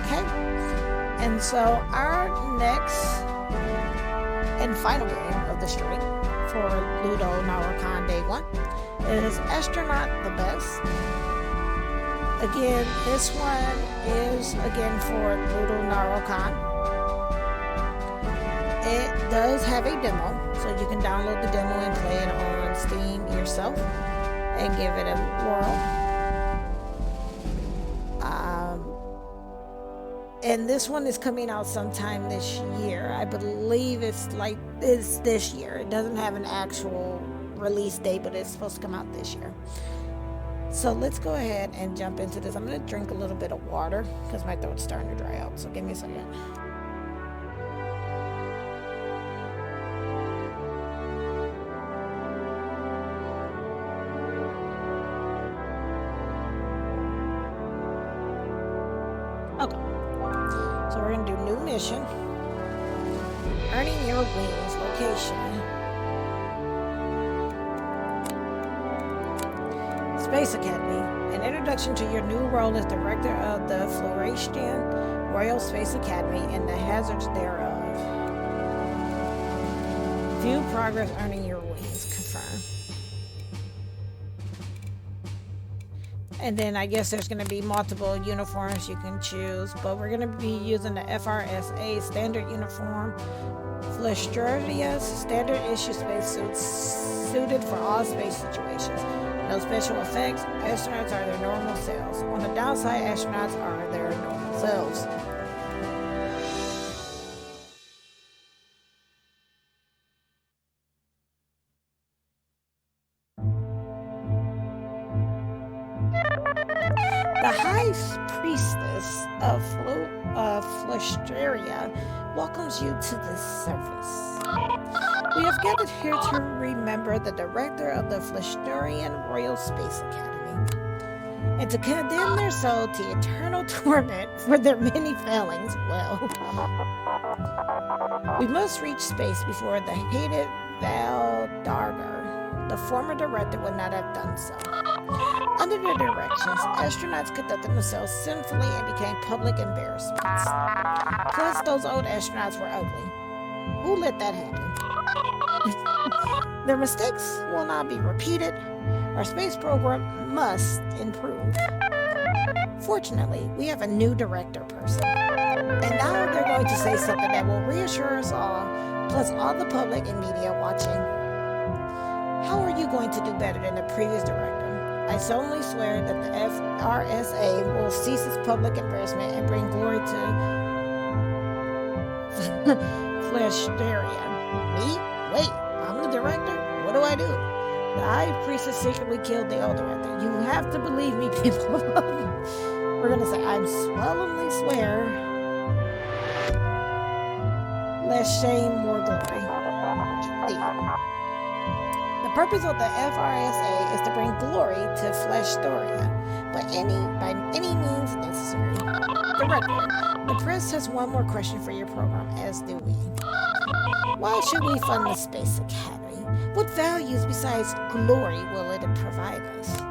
Okay? And so our next and final game of the stream for LudoNarraCon Day 1 is Astronaut the Best. Again, this one is again for LudoNarraCon. It does have a demo, so you can download the demo and play it on Steam yourself and give it a whirl. And this one is coming out sometime this year. I believe it's this year. It doesn't have an actual release date, but it's supposed to come out this year. So let's go ahead and jump into this. I'm going to drink a little bit of water because my throat's starting to dry out. So give me a second. Okay. So we're going to do new mission. Earning your wings location. Space Academy. An introduction to your new role as director of the Florestian Royal Space Academy and the hazards thereof. View progress earning your wings. Confirm. And then I guess there's going to be multiple uniforms you can choose, but we're going to be using the FRSA standard uniform, Flestraria's standard issue spacesuits suited for all space situations. No special effects. Astronauts are their normal selves. On the downside, astronauts are their normal selves. The High Priestess of Flestraria welcomes you to the service. We have gathered here to remember the director of the Flestarian Royal Space Academy and to condemn their soul to eternal torment for their many failings. Well, we must reach space before the hated Valdargar. The former director would not have done so. Under their directions, astronauts conducted themselves sinfully and became public embarrassments. Plus, those old astronauts were ugly. Who let that happen? Their mistakes will not be repeated. Our space program must improve. Fortunately, we have a new director person. And now they're going to say something that will reassure us all, plus all the public and media watching. How are you going to do better than the previous director? I solemnly swear that the FRSA will cease its public embarrassment and bring glory to Flestaria. Me? Wait, I'm the director? What do I do? The High Priestess secretly killed the old director. You have to believe me, people. We're going to say, I solemnly swear. Less shame, more glory. The purpose of the FRSA is to bring glory to Fleshtoria, by any means necessary. Director, the press has one more question for your program, as do we. Why should we fund the Space Academy? What values besides glory will it provide us?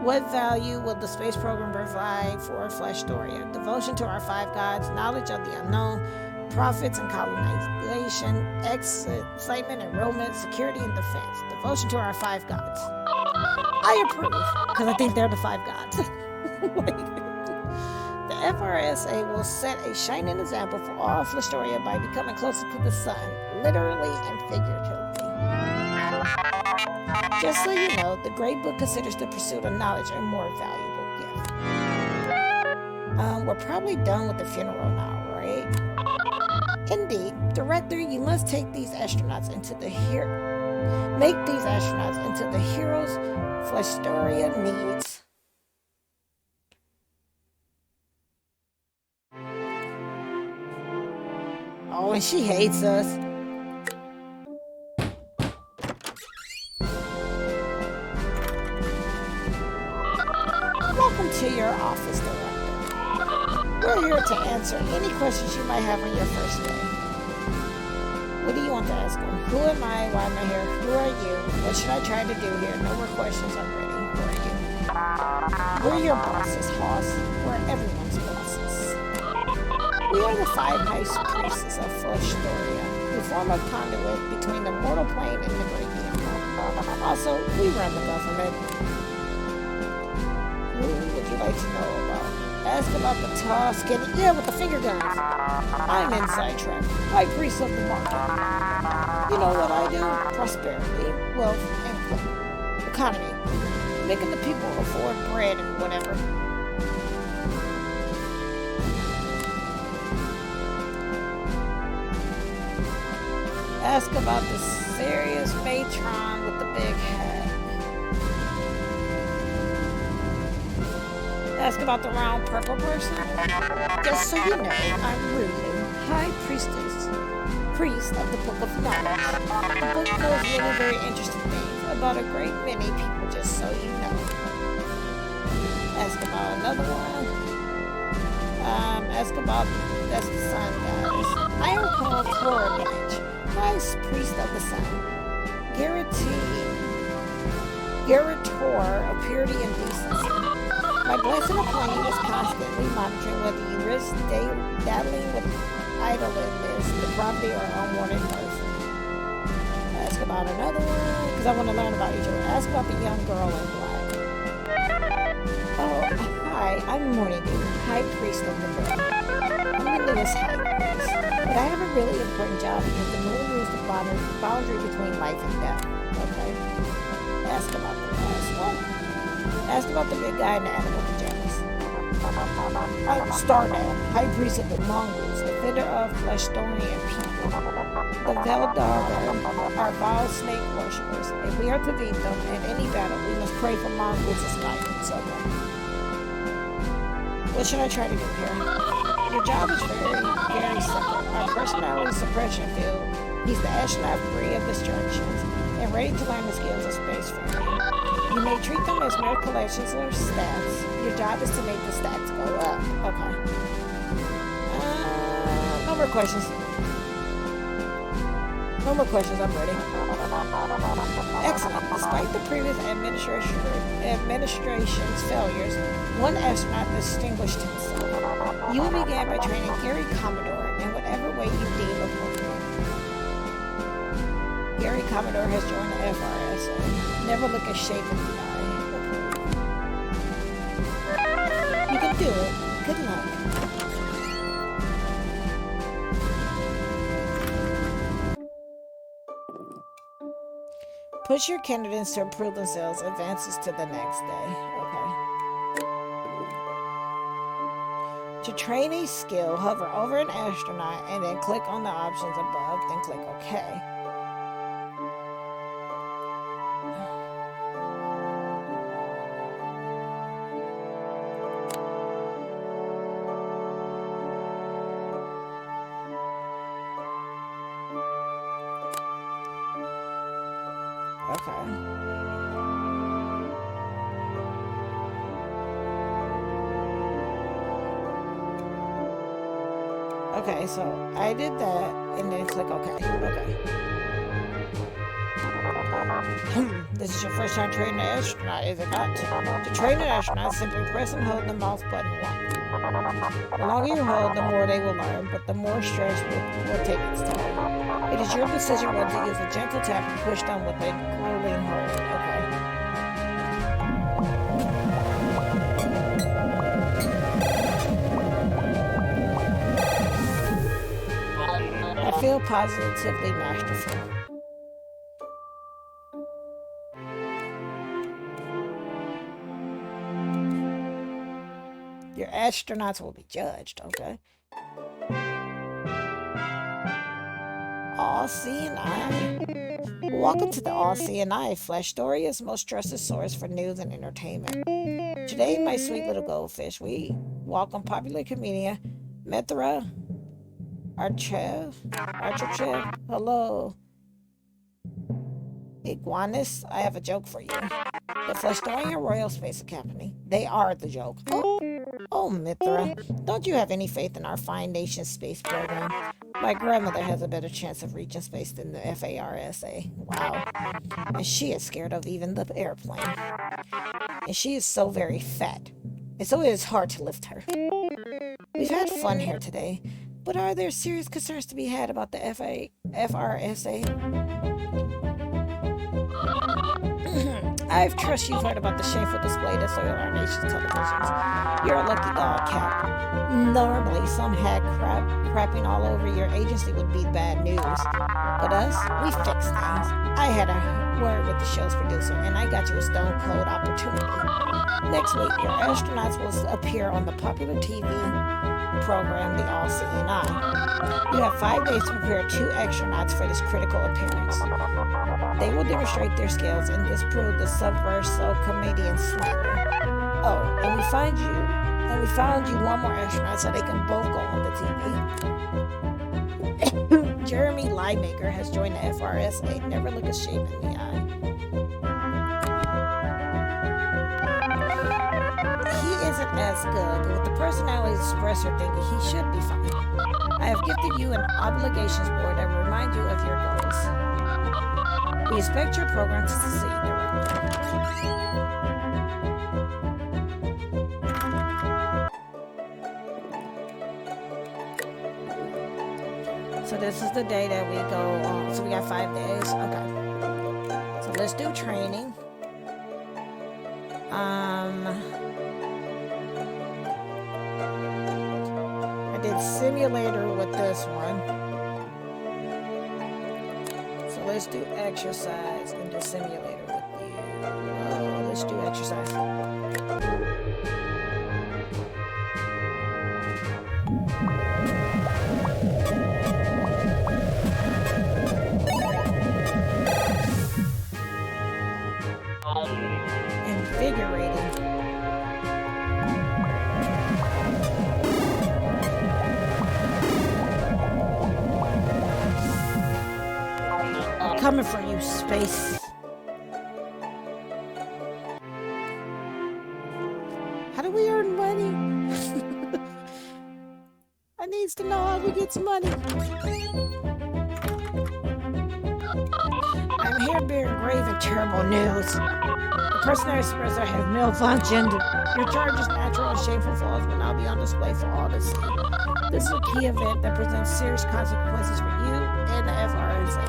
What value will the space program provide for Fleshtoria? Devotion to our 5 gods, knowledge of the unknown, profits and colonization, excitement and romance, security and defense. Devotion to our 5 gods. I approve, because I think they're the 5 gods. The FRSA will set a shining example for all Flestoria by becoming closer to the sun, literally and figuratively. Just so you know, the Great Book considers the pursuit of knowledge a more valuable gift. We're probably done with the funeral now, right? Indeed, Director, you must take these astronauts into the make these astronauts into the heroes Flestoria needs. Oh, and she hates us. Welcome to your office, Director. We're here to answer any questions you might have on your first day. What do you want to ask them? Who am I? Why am I here? Who are you? What should I try to do here? No more questions. I'm ready. Who are you? We're your bosses, Hoss. We're everyone's bosses. We are the 5 high priests of Flestoria. We form a conduit between the mortal plane and the great kingdom. Also, we run the government. Who would you like to know about? Ask about the tall, skinny... Yeah, with the finger guns. I'm inside track. High priest of the market. You know what I do? Prosperity, wealth, and economy. Making the people afford bread and whatever. Ask about the serious matron with the big hat. Ask about the round purple person. Just so you know, I'm Ruben, High Priest of the Book of Knowledge. The book knows many very interesting things about a great many people, just so you know. Ask about another one. Ask about, that's the sun, guys. I am called Coronage, High Priest of the Sun. Guarantor of purity and decency. My blessed plane is constantly monitoring whether you risk dabbling with idleness, depravity, or unwanted person. Ask about another one, because I want to learn about each other. Ask about the young girl in black. Oh, hi, I'm Morning Dew, High Priest of the Moon. I'm the newest High Priest, but I have a really important job because the moon rules the boundary between life and death. Okay? Ask about the last one. Ask about the big guy in the animal pajamas. I'm Astronaut, High Priest of the Mongols, defender of Flestorian people. The Veldar are vile snake worshippers. If we are to beat them in any battle, we must pray for Mongols as guidance. Okay. What should I try to do here? Your job is very simple. Our personality suppression field. He's the astronaut free of distractions and ready to learn the skills of spacefaring. You may treat them as mere collections or stats. Your job is to make the stats go up. Okay. No more questions. No more questions, I'm ready. Excellent. Despite the previous administration's failures, one astronaut distinguished himself. You began by training Gary Commodore in whatever way you deem appropriate. Gary Commodore has joined the FRSA. Never look a shape in the eye. You can do it. Good luck. Push your candidates to improve themselves. Advances to the next day. Okay. To train a skill, hover over an astronaut and then click on the options above, then click OK. Okay, so I did that and then click OK. Okay. This is your first time training an astronaut, is it not? To train an astronaut, simply press and hold the mouse button once. The longer you hold, the more they will learn, but the more stress will take its toll. It is your decision whether to use a gentle tap and push them with a grueling hold. Okay. I feel positively masterful. Your astronauts will be judged, okay? All-Seeing Eye. Welcome to the All-Seeing Eye, Flestoria's most trusted source for news and entertainment. Today, my sweet little goldfish, we welcome popular comedian Mithra Archev. Hello. Iguanas, I have a joke for you. The Flestorian Royal Space Academy. They are the joke. Oh, Mithra, don't you have any faith in our fine nation's space program? My grandmother has a better chance of reaching space than the FARSA. Wow. And she is scared of even the airplane. And she is so very fat. And so it is hard to lift her. We've had fun here today, but are there serious concerns to be had about the FRSA? I trust you've heard about the shameful display that soiled our nation's televisions. You're a lucky dog, Cap. Normally, some hag crapping all over your agency would be bad news. But us, we fix things. I had a word with the show's producer, and I got you a stone cold opportunity. Next week, your astronauts will appear on the popular TV program, The All-Seeing Eye. You have 5 days to prepare 2 astronauts for this critical appearance. They will demonstrate their skills and disprove the subversive comedian slander. Oh, and we found you one more astronaut so they can both go on the TV. Jeremy Liemaker has joined the FRSA. Never look a shame in the eye. He isn't as good, but with the personality expressor thinking, he should be fine. I have gifted you an obligations board that will remind you of your goals. We expect your program to succeed, Director. So this is the day that we go on. So we got 5 days. Okay. So let's do training. I did simulator with this one. So let's do exercise and do simulator with you. Oh, let's do exercise. Invigorating. I'm coming for you, space. How do we earn money? I needs to know how we get some money. I'm here bearing grave and terrible news. The personality expressor has malfunctioned. Your charge's natural and shameful flaws will now be on display for all to see. This is a key event that presents serious consequences for you and the FRSA.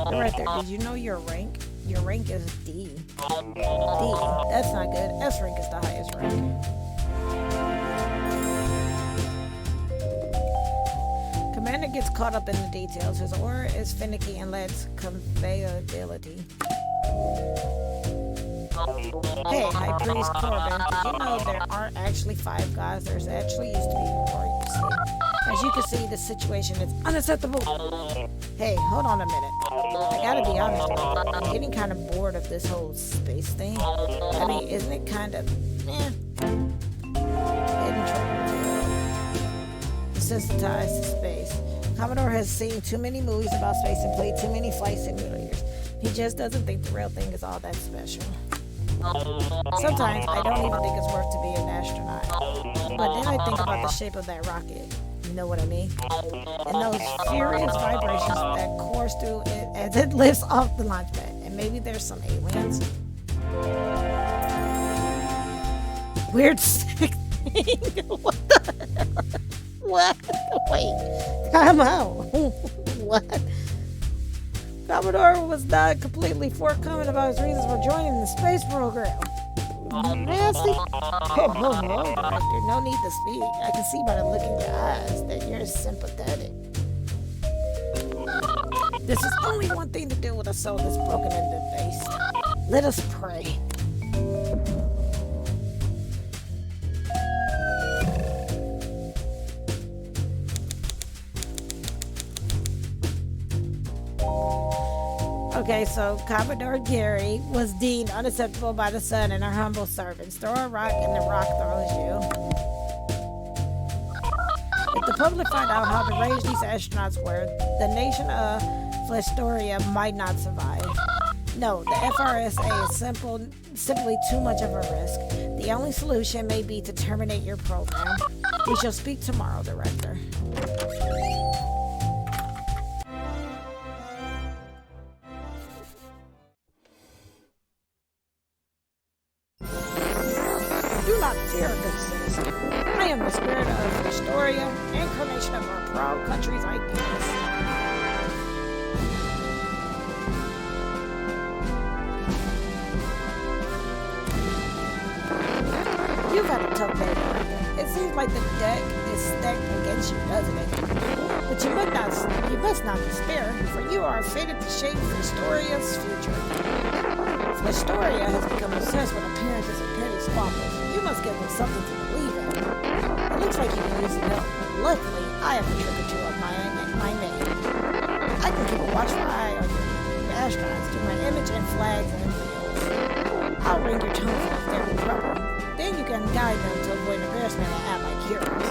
Okay. Right there. Did you know your rank? Your rank is D. D. That's not good. S rank is the highest rank. Commander gets caught up in the details. His aura is finicky and lacks conveyability. Hey, High Priest Corbin, did you know there aren't actually 5 gods? There's actually used to be more, you see. As you can see, the situation is unacceptable. Hey, hold on a minute. I gotta be honest with you. I'm getting kind of bored of this whole space thing. I mean, isn't it kind of, desensitized to space. Commodore has seen too many movies about space and played too many flight simulators. He just doesn't think the real thing is all that special. Sometimes I don't even think it's worth to be an astronaut. But then I think about the shape of that rocket. You know what I mean? And those furious vibrations that course through it as it lifts off the launch pad. And maybe there's some aliens. Weird sick thing. What the hell? What? Wait. Time out. What? Commodore was not completely forthcoming about his reasons for joining the space program. Nasty. Oh, Director, no need to speak. I can see by the look in your eyes that you're sympathetic. This is only one thing to do with a soul that's broken into base. Let us pray. Okay, so Commodore Gary was deemed unacceptable by the sun and our humble servants. Throw a rock and the rock throws you. If the public find out how deranged these astronauts were, the nation of Flestoria might not survive. No, the FRSA is simply too much of a risk. The only solution may be to terminate your program. We shall speak tomorrow, Director. Do not fear, good citizen. I am the spirit of Astoria, incarnation of our proud country's ideals. You've had a tough day, Director. It seems like the deck is stacked against you, doesn't it? But you must not despair, for you are fated to shape Astoria's future. Astoria has become obsessed with appearances and petty squabbles. You must give them something to believe in. It looks like you can use some help. Luckily, I have a trick or two of my name. I can keep a watchful eye on your astronauts through my image and flags and wheels. I'll ring your tone if they're in trouble. Then you can guide them to avoid embarrassment and act like heroes.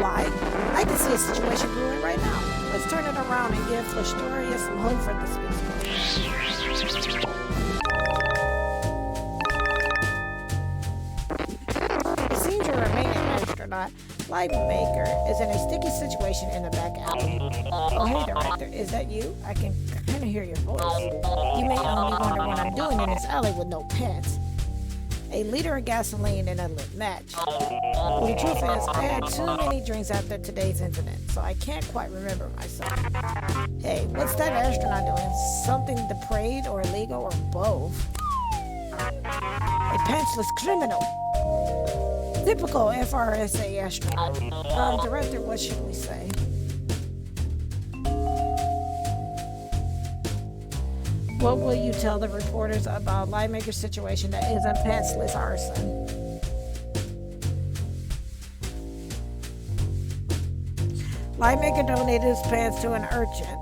Why? I can see a situation brewing right now. Let's turn it around and give Astoria some hope for the spaceport. Astronaut, Light Maker is in a sticky situation in the back alley. Oh, hey, Director, is that you? I can kind of hear your voice. You may only wonder what I'm doing in this alley with no pants. A liter of gasoline and a lit match. Well, the truth is, I had too many drinks after today's incident, so I can't quite remember myself. Hey, what's that astronaut doing? Something depraved or illegal or both? A pantsless criminal. Typical FRSA astronaut. Director, what should we say? What will you tell the reporters about Lightmaker's situation that isn't pantsless arson? Lightmaker donated his pants to an urchin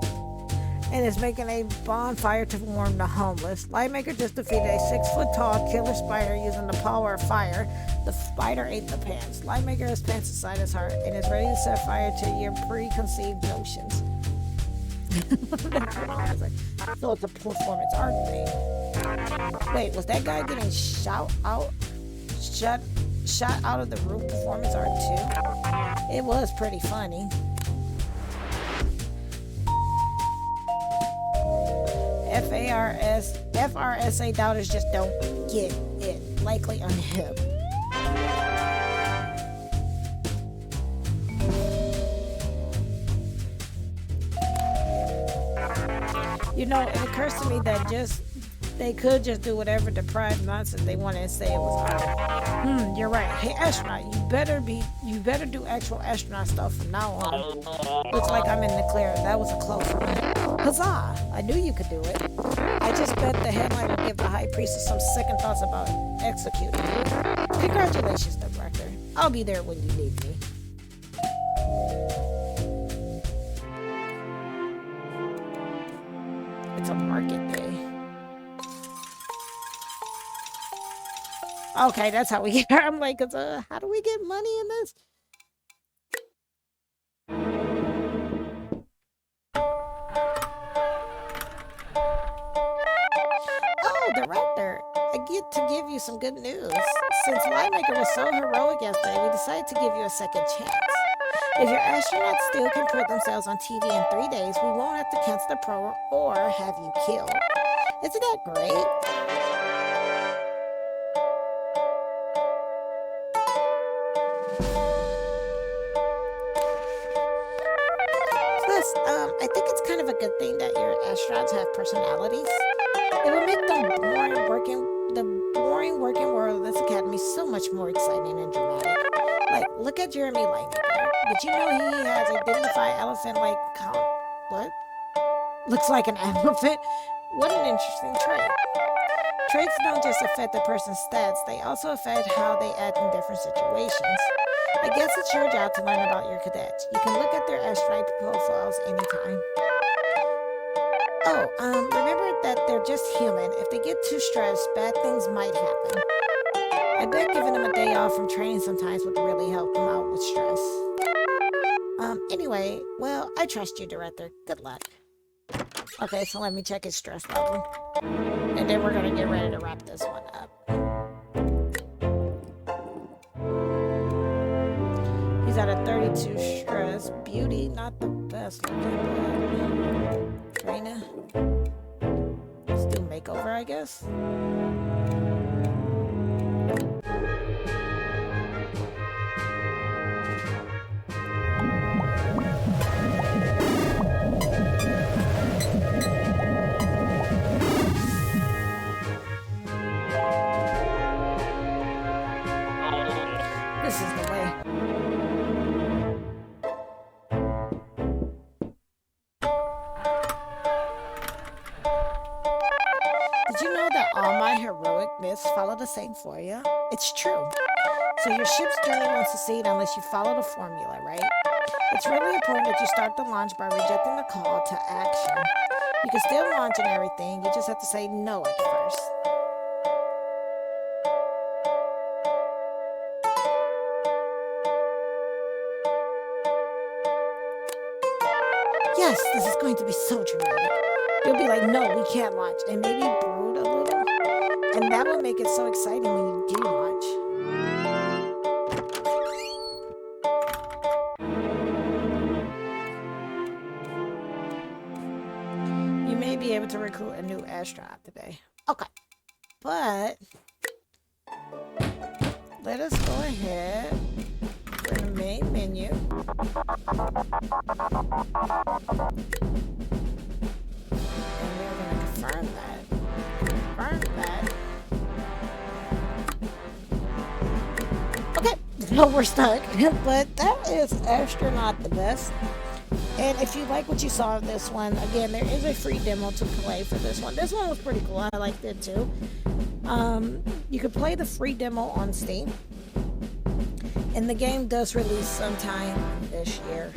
and is making a bonfire to warm the homeless. Lightmaker just defeated a 6-foot-tall killer spider using the power of fire. The spider ate the pants. Lightmaker has pants inside his heart and is ready to set fire to your preconceived notions. So it's a performance art thing. Wait, was that guy getting shot out of the room performance art too? It was pretty funny. FRSA doubters just don't get it. Likely unhip. You know, it occurs to me that they could just do whatever deprived nonsense they wanted and say it was art. You're right. Hey, astronaut, you better do actual astronaut stuff from now on. Looks like I'm in the clear. That was a close one. Huzzah! I knew you could do it. I just bet the headline will give the high priestess some second thoughts about executing you. Congratulations, Director. I'll be there when you need me. It's a market day. Okay, that's how we get. I'm like, how do we get money in this? Oh, Director, I get to give you some good news. Since Lightmaker was so heroic yesterday, we decided to give you a second chance. If your astronauts still can prove themselves on TV in 3 days, we won't have to cancel the program or have you killed. Isn't that great? Plus, I think it's kind of a good thing that your astronauts have personalities. It would make the boring working world of this academy so much more exciting and dramatic. Like, look at Jeremy Lightmaker. Did you know he has a dignified elephant-like count? What? Looks like an elephant? What an interesting trait. Traits don't just affect the person's stats, they also affect how they act in different situations. I guess it's your job to learn about your cadets. You can look at their astronaut profiles anytime. Oh, remember that they're just human. If they get too stressed, bad things might happen. I bet giving them a day off from training sometimes would really help them out with stress. Anyway, well, I trust you, Director. Good luck. Okay, so let me check his stress level. And then we're gonna get ready to wrap this one up. He's at a 32 stress. Beauty, not the best looking. Trina. Let's do makeover, I guess. This is the way. Did you know that all my heroic myths follow the same formula? It's true. So your ship's journey won't succeed unless you follow the formula, right? It's really important that you start the launch by rejecting the call to action. You can still launch and everything, you just have to say no at first. Yes, this is going to be so dramatic. You'll be like, no, we can't launch, and maybe brood a little. And that will make it so exciting when you do launch. You may be able to recruit a new astronaut today. Okay, but let us go ahead. Go to the main menu. Confirm that. Okay, so we're stuck. But that is Astronaut the best. And if you like what you saw of this one, again, there is a free demo to play for this one. This one was pretty cool. I liked it too. You could play the free demo on Steam. And the game does release sometime this year.